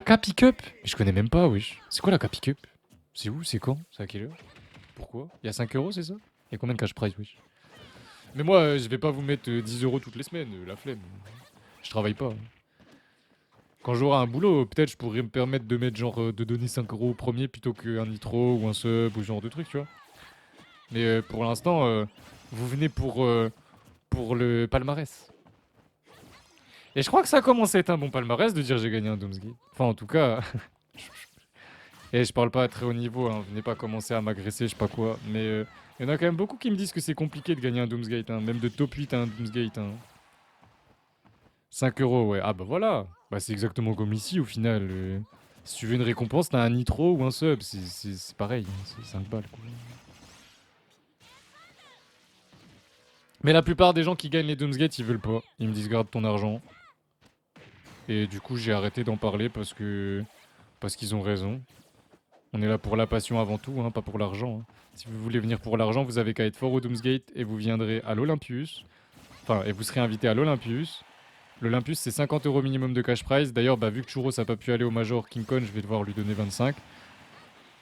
Capi Cup? Mais je connais même pas, wesh. C'est quoi la Capi Cup? C'est où? C'est quand? C'est à quelle heure? Pourquoi? Il y a 5 euros, c'est ça? Il y a combien de cash prize, wesh? Mais moi, je vais pas vous mettre 10 euros toutes les semaines, la flemme. Je travaille pas. Quand j'aurai un boulot, peut-être je pourrais me permettre de mettre genre de donner 5 euros au premier plutôt qu'un nitro ou un sub ou ce genre de truc, tu vois. Mais pour l'instant, vous venez pour le palmarès. Et je crois que ça commence à être un bon palmarès de dire j'ai gagné un Doomsgate. Enfin, en tout cas, et je parle pas à très haut niveau, hein, venez pas commencer à m'agresser, je sais pas quoi. Mais il y en a quand même beaucoup qui me disent que c'est compliqué de gagner un Doomsgate, hein, même de top 8 à un Doomsgate. Hein. 5 euros, ouais. Ah bah voilà. Bah c'est exactement comme ici au final. Si tu veux une récompense, t'as un nitro ou un sub. C'est pareil, hein, c'est 5 balles quoi. Mais la plupart des gens qui gagnent les Doomsgate, ils veulent pas. Ils me disent garde ton argent. Et du coup, j'ai arrêté d'en parler parce qu'ils ont raison. On est là pour la passion avant tout, hein, pas pour l'argent. Hein. Si vous voulez venir pour l'argent, vous avez qu'à être fort au Doomsgate et vous viendrez à l'Olympius. Enfin, et vous serez invité à l'Olympius. L'Olympus, c'est 50 euros minimum de cash prize. D'ailleurs, bah, vu que Churros n'a pas pu aller au Major King Kong, je vais devoir lui donner 25.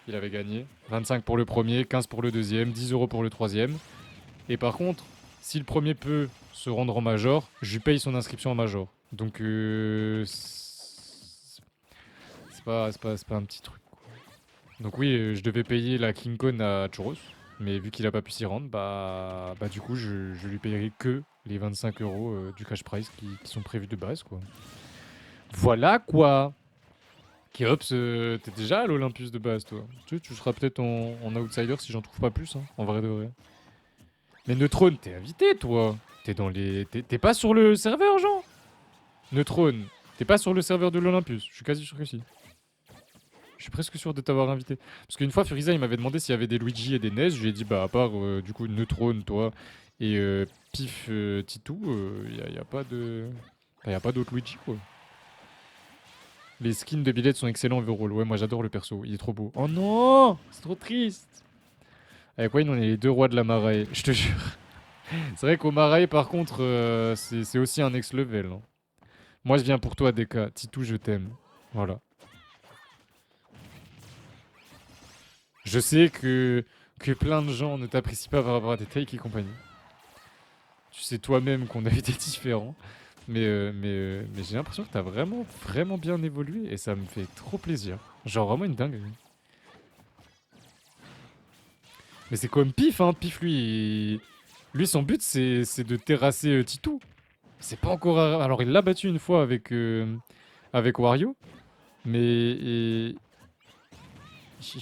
Il avait gagné. 25 pour le premier, 15 pour le deuxième, 10 euros pour le troisième. Et par contre, si le premier peut se rendre en Major, je lui paye son inscription en Major. Donc, c'est pas un petit truc. Quoi. Donc oui, je devais payer la King Kong à Churros. Mais vu qu'il a pas pu s'y rendre, bah du coup, je lui payerai que les 25 euros du cash prize qui sont prévus de base, quoi. Voilà quoi. Kéops, t'es déjà à l'Olympus de base, toi. Tu seras peut-être en outsider si j'en trouve pas plus, hein, en vrai de vrai. Mais Neutron, t'es invité, toi. T'es dans les. T'es pas sur le serveur, genre Neutron, t'es pas sur le serveur de l'Olympus. Je suis quasi sûr que si. Je suis presque sûr de t'avoir invité. Parce qu'une fois, Furiza, il m'avait demandé s'il y avait des Luigi et des NES. Je lui ai dit, bah, à part, du coup, Neutron, toi, et Pif Titou, y a pas de. Y a pas d'autres Luigi, quoi. Les skins de billets sont excellents overall. Ouais, moi j'adore le perso, il est trop beau. Oh non, c'est trop triste. Avec Wayne, on est les deux rois de la maraille, je te jure. C'est vrai qu'au maraille, par contre, c'est aussi un next level. Hein. Moi, je viens pour toi, DK. Titou, je t'aime. Voilà. Je sais que plein de gens ne t'apprécient pas par rapport à tes takes et compagnie. Tu sais toi-même qu'on a eu des différents. Mais j'ai l'impression que t'as vraiment, vraiment bien évolué et ça me fait trop plaisir. Genre vraiment une dinguerie. Mais c'est comme Pif, hein. Pif, lui son but, c'est de terrasser Titou. C'est pas encore. Alors, il l'a battu une fois avec Wario. Mais il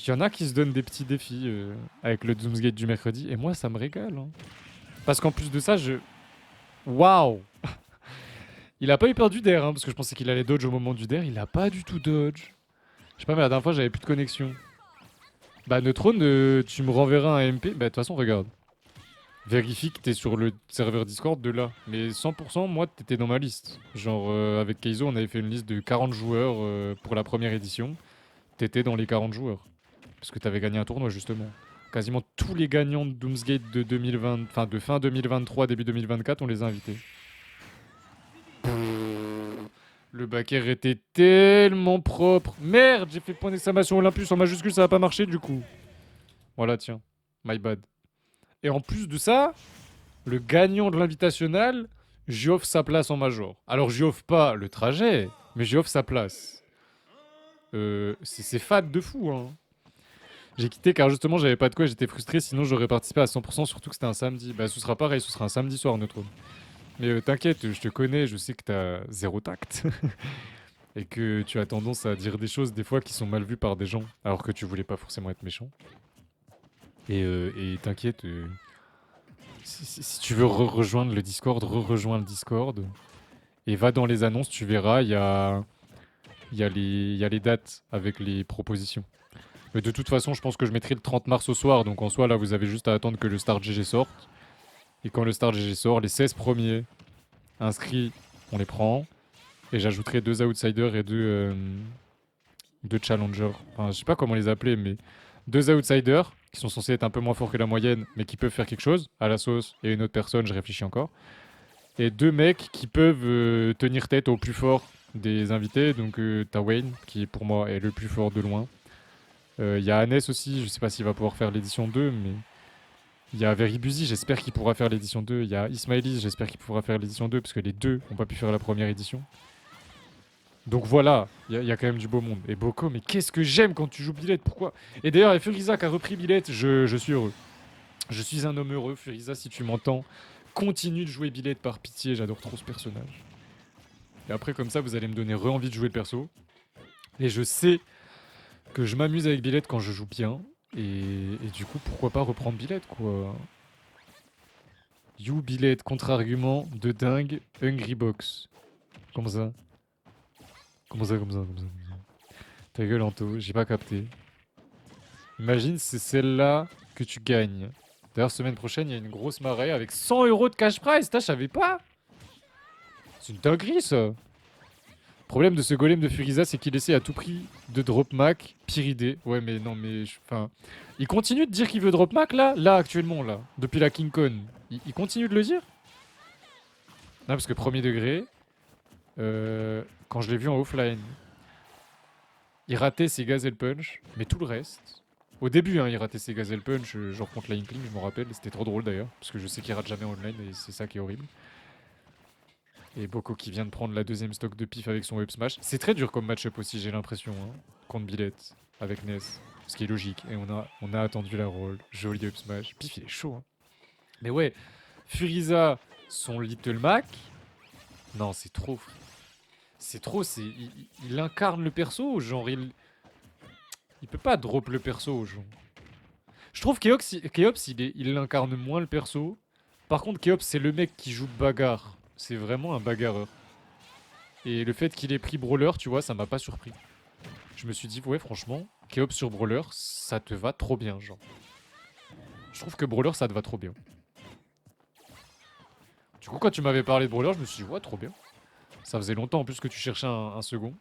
y en a qui se donnent des petits défis avec le Doomsgate du mercredi. Et moi, ça me régale. Hein. Parce qu'en plus de ça, waouh! Il a pas eu peur du dair, hein, parce que je pensais qu'il allait dodge au moment du dair. Il a pas du tout dodge. Je sais pas, mais la dernière fois, j'avais plus de connexion. Bah, Neutron, tu me renverras un MP. Bah, de toute façon, regarde. Vérifie que t'es sur le serveur Discord de là. Mais 100%, moi, t'étais dans ma liste. Genre, avec Keizo, on avait fait une liste de 40 joueurs pour la première édition. T'étais dans les 40 joueurs. Parce que t'avais gagné un tournoi, justement. Quasiment tous les gagnants de Doomsgate de 2020, enfin de fin 2023, début 2024, on les a invités. Le backer était tellement propre. Merde, j'ai fait point d'exclamation Olympus en majuscule, ça va pas marcher du coup. Voilà, tiens. My bad. Et en plus de ça, le gagnant de l'invitationnel, j'y offre sa place en major. Alors j'y offre pas le trajet, mais j'y offre sa place. C'est fade de fou, hein. J'ai quitté car justement j'avais pas de quoi, j'étais frustré, sinon j'aurais participé à 100%, surtout que c'était un samedi. Bah ce sera pareil, ce sera un samedi soir, notre. Mais t'inquiète, je te connais, je sais que t'as zéro tact. Et que tu as tendance à dire des choses des fois qui sont mal vues par des gens, alors que tu voulais pas forcément être méchant. Et t'inquiète, si tu veux rejoindre le Discord, rejoins le Discord. Et va dans les annonces, tu verras, il y a les dates avec les propositions. Mais de toute façon, je pense que je mettrai le 30 mars au soir. Donc en soi, là, vous avez juste à attendre que le Start GG sorte. Et quand le Start GG sort, les 16 premiers inscrits, on les prend. Et j'ajouterai 2 outsiders et 2 challengers. Enfin, je sais pas comment les appeler, mais 2 outsiders qui sont censés être un peu moins forts que la moyenne, mais qui peuvent faire quelque chose à la sauce. Et une autre personne, je réfléchis encore. Et 2 mecs qui peuvent tenir tête au plus fort des invités. Donc t'as Wayne, qui pour moi est le plus fort de loin. Il y a Hannes aussi, je sais pas s'il va pouvoir faire l'édition 2, mais il y a Veribuzi, j'espère qu'il pourra faire l'édition 2. Il y a Ismailis, j'espère qu'il pourra faire l'édition 2, parce que les deux n'ont pas pu faire la première édition. Donc voilà, il y a quand même du beau monde. Et Boko, mais qu'est-ce que j'aime quand tu joues Billette, pourquoi? Et d'ailleurs, il y a Furiza qui a repris Billette, je suis heureux. Je suis un homme heureux, Furiza, si tu m'entends. Continue de jouer Billette par pitié, j'adore trop ce personnage. Et après, comme ça, vous allez me donner re-envie de jouer le perso. Et je sais que je m'amuse avec Billette quand je joue bien. Et du coup, pourquoi pas reprendre Billette, quoi. You Billette, contre-argument de dingue, Hungry Box. Comment ça? Comment ça, comme ça, comme ça, comme ça? Ta gueule, Anto, j'ai pas capté. Imagine, c'est celle-là que tu gagnes. D'ailleurs, semaine prochaine, il y a une grosse marée avec 100 € de cash prize. Je savais pas. C'est une dinguerie, ça. Le problème de ce golem de Furiza, c'est qu'il essaie à tout prix de drop Mac, pire idée. Ouais, mais non, mais... Enfin... Il continue de dire qu'il veut drop Mac, là? Là, actuellement, là. Depuis la King Con. Il continue de le dire? Non, parce que premier degré... quand je l'ai vu en offline... Il ratait ses Gazelle Punch, mais tout le reste... Au début, hein, il ratait ses Gazelle Punch, genre contre la Inkling, je me rappelle. C'était trop drôle, d'ailleurs. Parce que je sais qu'il rate jamais en online, et c'est ça qui est horrible. Et Boko qui vient de prendre la deuxième stock de pif avec son up smash. C'est très dur comme match-up aussi, j'ai l'impression, hein, contre Billette, avec Ness. Ce qui est logique. Et on a attendu la roll. Joli up smash. Pif, il est chaud. Hein. Mais ouais, Furiza, son Little Mac. Non, c'est trop, frère. C'est trop, il incarne le perso, genre, il peut pas drop le perso, genre. Je trouve Keops, il incarne moins le perso. Par contre, Keops, c'est le mec qui joue bagarre. C'est vraiment un bagarreur. Et le fait qu'il ait pris Brawler, tu vois, ça m'a pas surpris. Je me suis dit, ouais, franchement, Keops sur Brawler, ça te va trop bien, genre. Je trouve que Brawler, ça te va trop bien. Du coup, quand tu m'avais parlé de Brawler, je me suis dit, ouais, trop bien. Ça faisait longtemps en plus que tu cherchais un second.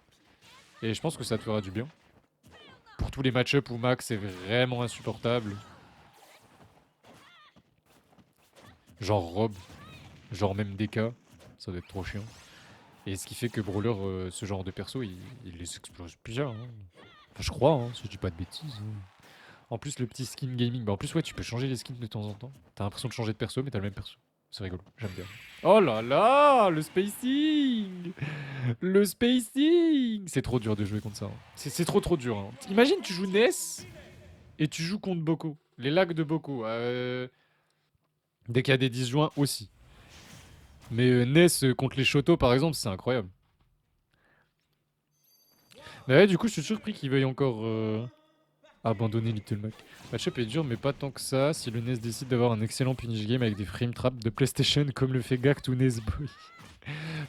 Et je pense que ça te fera du bien. Pour tous les match-up où Max est vraiment insupportable. Genre Rob, genre même DK, ça doit être trop chiant. Et ce qui fait que Brawler, ce genre de perso, il les explose plusieurs. Hein. Enfin, je crois, hein, si je dis pas de bêtises. Hein. En plus, le petit skin gaming. Bah, en plus, ouais, tu peux changer les skins de temps en temps. T'as l'impression de changer de perso, mais t'as le même perso. C'est rigolo, j'aime bien. Oh là là, le spacing. Le spacing. C'est trop dur de jouer contre ça. Hein. C'est trop dur. Hein. Imagine, tu joues Ness et tu joues contre Boko. Les lags de Boko. Dès qu'il y a des disjoints aussi. Mais Ness contre les Shoto, par exemple, c'est incroyable. Mais ouais, du coup, je suis surpris qu'il veuille encore abandonner Little Mac. Matchup est dur, mais pas tant que ça. Si le NES décide d'avoir un excellent punish game avec des frame traps de PlayStation comme le fait Gact ou Nesboy.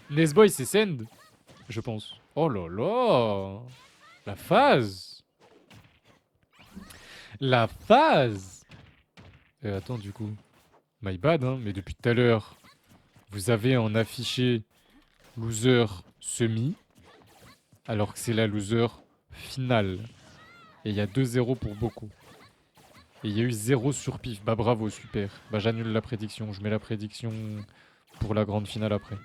Nesboy, c'est Send, je pense. Oh là là, la phase. La phase. Attends, du coup. My bad, hein, mais depuis tout à l'heure, vous avez en affiché loser semi, alors que c'est la loser finale. Et il y a 2-0 pour beaucoup. Et il y a eu 0 sur pif. Bah bravo, super. Bah j'annule la prédiction. Je mets la prédiction pour la grande finale après.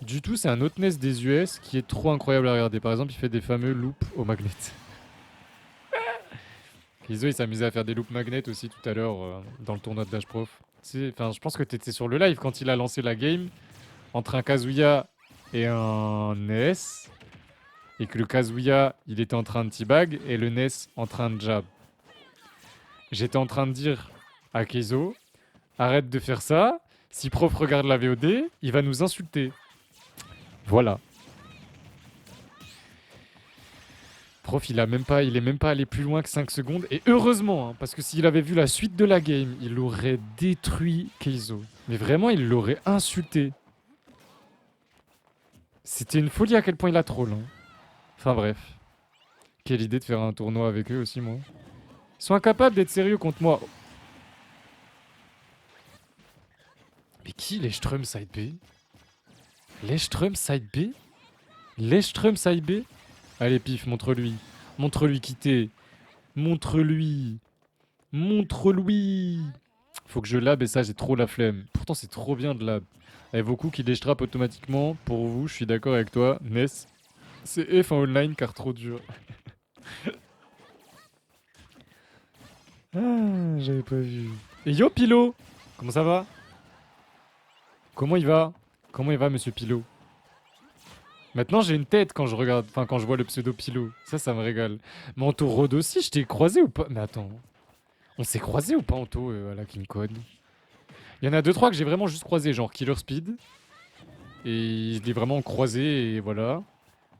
Du tout, c'est un autre NES des US qui est trop incroyable à regarder. Par exemple, il fait des fameux loops au magnet. Kizo, il s'amusait à faire des loops magnets aussi tout à l'heure dans le tournoi de Dash Prof. Enfin, je pense que t'étais sur le live quand il a lancé la game entre un Kazuya et un NES. Et que le Kazuya, il était en train de teabag et le NES en train de jab. J'étais en train de dire à Keizo, arrête de faire ça. Si prof regarde la VOD, il va nous insulter. Voilà. Prof, il est même pas allé plus loin que 5 secondes. Et heureusement, hein, parce que s'il avait vu la suite de la game, il aurait détruit Keizo. Mais vraiment, il l'aurait insulté. C'était une folie à quel point il a troll. Hein. Enfin bref. Quelle idée de faire un tournoi avec eux aussi, moi. Ils sont incapables d'être sérieux contre moi. Mais qui, Lechtrum side B? Lechtrum side B? Lechtrum side B? Allez, pif, montre-lui. Montre-lui quitter. Montre-lui. Montre-lui. Faut que je lab et ça, j'ai trop la flemme. Pourtant, c'est trop bien de lab. Avec vos coups qui déstrap automatiquement, pour vous, je suis d'accord avec toi. Ness, c'est F en online car trop dur. Ah, j'avais pas vu. Et yo, Pilo! Comment ça va? Comment il va? Comment il va, monsieur Pilo? Maintenant, j'ai une tête quand je regarde, enfin, quand je vois le pseudo Pilo. Ça me régale. Mais Anto Rod aussi, je t'ai croisé ou pas? Mais attends, on s'est croisé ou pas, Anto, à la King Code? Il y en a deux trois que j'ai vraiment juste croisé, genre Killer Speed. Et je l'ai vraiment croisé et voilà.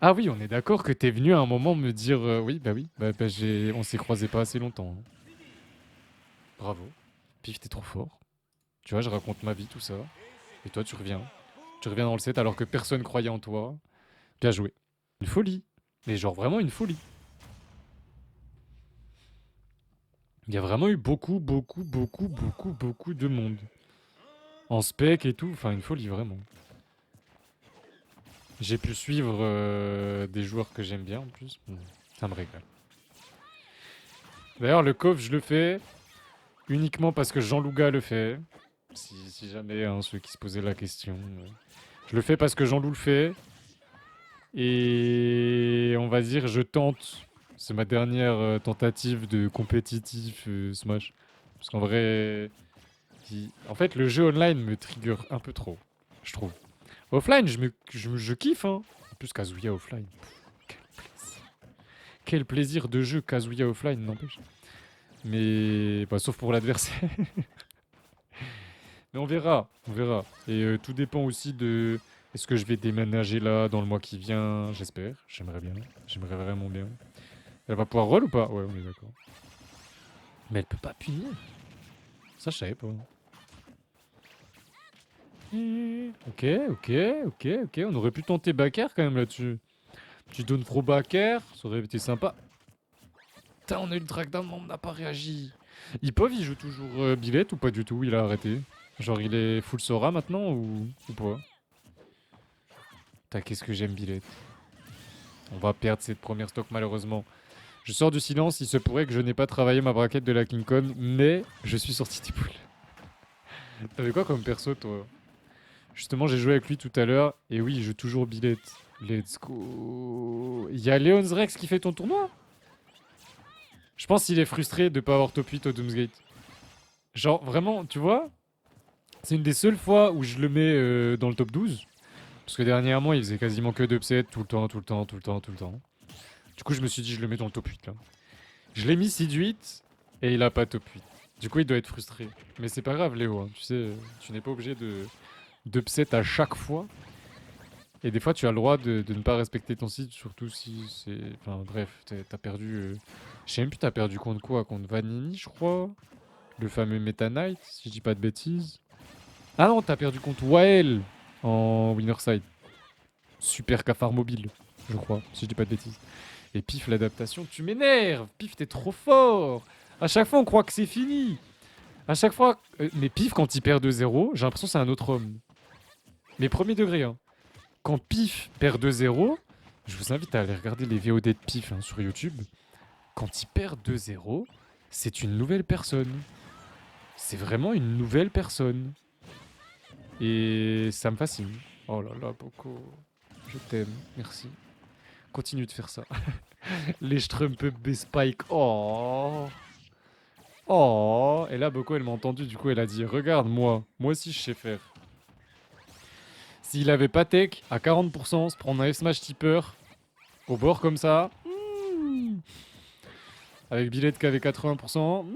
Ah oui, on est d'accord que t'es venu à un moment me dire oui, on s'est croisé pas assez longtemps, hein. Bravo. Pif, t'es trop fort. Tu vois, je raconte ma vie, tout ça. Et toi, tu reviens. Tu reviens dans le set alors que personne croyait en toi. Bien joué. Une folie. Mais genre vraiment une folie. Il y a vraiment eu beaucoup de monde. En spec et tout, enfin une folie vraiment. J'ai pu suivre des joueurs que j'aime bien en plus. Ça me régale. D'ailleurs, le coff, je le fais uniquement parce que Jean Louga le fait. Si jamais, hein, ceux qui se posaient la question. Je le fais parce que Jean-Loup le fait. Et on va dire, je tente. C'est ma dernière tentative de compétitif Smash. Parce qu'en vrai, en fait, le jeu online me trigger un peu trop, je trouve. Offline, je kiffe, hein. En plus, Kazuya offline. Quel plaisir. Quel plaisir de jeu Kazuya offline, n'empêche. Mais, bah, sauf pour l'adversaire. Mais on verra, on verra. Et tout dépend aussi de... Est-ce que je vais déménager là dans le mois qui vient? J'espère. J'aimerais bien. J'aimerais vraiment bien. Elle va pouvoir roll ou pas? Ouais, on est d'accord. Mais elle peut pas punir. Ça, je savais pas. Ok. On aurait pu tenter Baker quand même là-dessus. Tu donnes pro Baker, ça aurait été sympa. Putain, on a eu le trackdown, mais on n'a pas réagi. Ipov, il joue toujours Bivette ou pas du tout? Il a arrêté. Genre, il est full Sora maintenant ou pas? Putain, qu'est-ce que j'aime Billette. On va perdre cette première stock malheureusement. Je sors du silence, il se pourrait que je n'ai pas travaillé ma braquette de la King Kong, mais je suis sorti des poules. T'avais quoi comme perso toi? Justement, j'ai joué avec lui tout à l'heure, et oui, il joue toujours Billette. Let's go. Il y a Leon's Rex qui fait ton tournoi? Je pense qu'il est frustré de pas avoir top 8 au Doomsgate. Genre, vraiment, tu vois, c'est une des seules fois où je le mets dans le top 12. Parce que dernièrement, il faisait quasiment que d'upset tout le temps. Du coup, je me suis dit, je le mets dans le top 8 là. Je l'ai mis seed 8 et il a pas top 8. Du coup, il doit être frustré. Mais c'est pas grave, Léo. Hein. Tu sais, tu n'es pas obligé d'upset à chaque fois. Et des fois, tu as le droit de ne pas respecter ton seed, surtout si c'est. Enfin, bref, t'as perdu. Je sais même plus, t'as perdu contre quoi? Contre Vanini, je crois. Le fameux Meta Knight, si je dis pas de bêtises. Ah non, t'as perdu contre Wael en winner side. Super cafard mobile, je crois, si je dis pas de bêtises. Et Pif, l'adaptation, tu m'énerves. Pif, t'es trop fort. À chaque fois, on croit que c'est fini. À chaque fois. Mais Pif, quand il perd 2-0, j'ai l'impression que c'est un autre homme. Mais premier degré, hein. Quand Pif perd 2-0, je vous invite à aller regarder les VOD de Pif hein, sur YouTube. Quand il perd 2-0, c'est une nouvelle personne. C'est vraiment une nouvelle personne. Et ça me fascine. Oh là là, Boko. Je t'aime, merci. Continue de faire ça. Les Strump up Spike. Oh. Oh. Et là, Boko, elle m'a entendu. Du coup, elle a dit regarde, moi aussi, je sais faire. S'il avait pas tech à 40%, se prendre un F-Smash tipper au bord comme ça. Avec Billette qui avait 80%.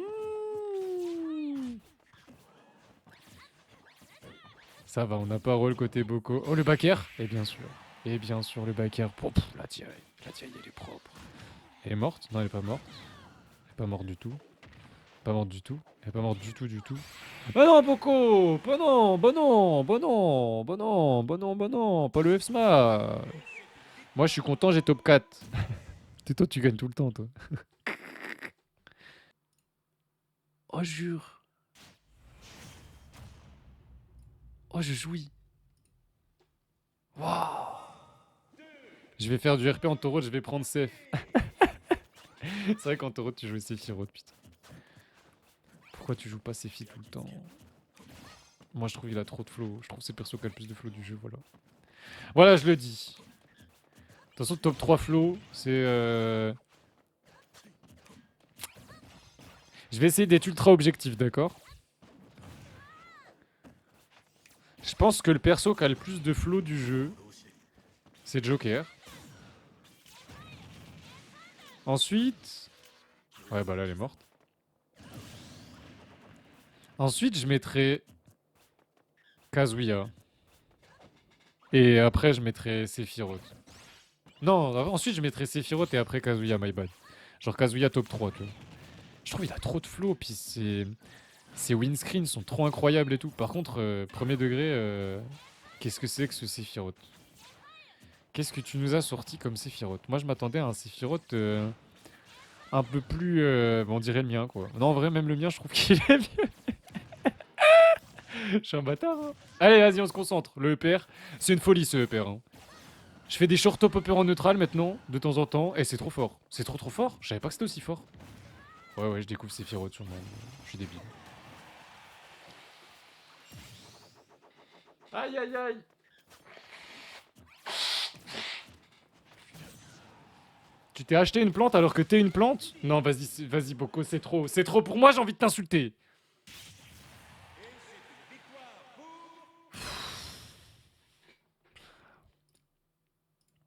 Ça va, on n'a pas roll côté Boko. Oh, le backer. Et bien sûr, le backer. La TI, elle est propre. Elle est morte? Non, elle est pas morte. Elle est pas morte du tout. Pas morte du tout. Elle est pas morte du tout. Bah non, Boko! Bah non, pas le F-Smash! Moi, je suis content, j'ai top 4. Et toi, tu gagnes tout le temps, toi. Oh, jure. Oh, je jouis. Waouh! Je vais faire du RP en taureau, je vais prendre Seth. C'est vrai qu'en taureau, tu joues Sephiroth, putain. Pourquoi tu joues pas Sephi tout le temps? Moi, je trouve qu'il a trop de flow. Je trouve que c'est le perso qui a le plus de flow du jeu, voilà. Voilà, je le dis. De toute façon, top 3 flow, c'est... Je vais essayer d'être ultra objectif, d'accord? Je pense que le perso qui a le plus de flow du jeu, c'est Joker. Ensuite... Ouais, bah là, elle est morte. Ensuite, je mettrai Kazuya. Et après, je mettrai Sephiroth. Non, ensuite, je mettrai Sephiroth et après Kazuya, my bad. Genre Kazuya top 3, tu vois. Je trouve qu'il a trop de flow, puis ses windscreens sont trop incroyables et tout. Par contre, premier degré, qu'est-ce que c'est que ce Sephiroth? Qu'est-ce que tu nous as sorti comme Sephiroth? Moi, je m'attendais à un Sephiroth un peu plus... on dirait le mien, quoi. Non, en vrai, même le mien, je trouve qu'il est mieux. Je suis un bâtard, hein. Allez, vas-y, on se concentre. Le EPR, c'est une folie, ce EPR, hein. Je fais des short top upper en neutral maintenant, de temps en temps, et c'est trop fort. C'est trop trop fort. Je savais pas que c'était aussi fort. Ouais, ouais, je découvre Sephiroth sur moi. Je suis débile. Aïe, aïe, aïe. Tu t'es acheté une plante alors que t'es une plante? Non, vas-y, vas-y, Boko, c'est trop. C'est trop pour moi, j'ai envie de t'insulter.